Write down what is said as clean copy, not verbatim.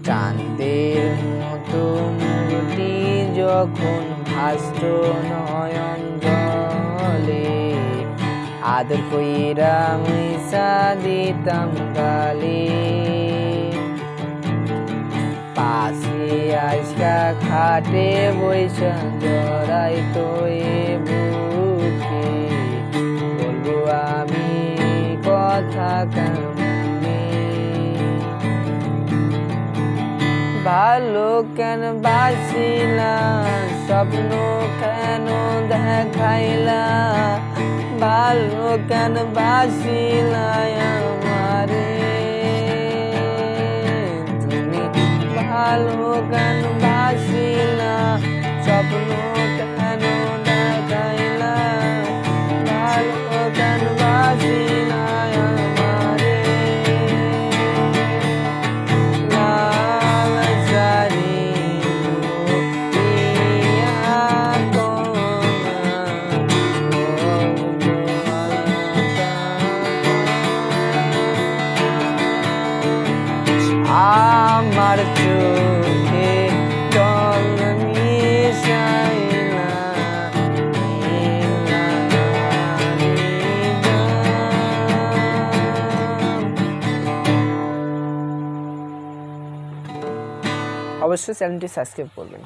চাঁদের মতো মুখটি যখন ভাসত নয়ন জলে, আদর কইরা মিশা দিতাম গালে। পাশে আজকা খাটে বৈশা জড়াইতো এ বুকে, বলবো আমি কথা কেমনে। ভালো কেন বাসিলা, স্বপ্ন কেন দেখাইলা, ভালো কেন বাসিলা আমারে। তুমি ভালো কেন বাসিলা, স্বপ্ন কেন দেখাইলা, ভালো কেন বাসিলা আমারে। আমার চোখে জল মিশাইলা, অবশ্যই চ্যানেলটি সাবস্ক্রাইব করবেন।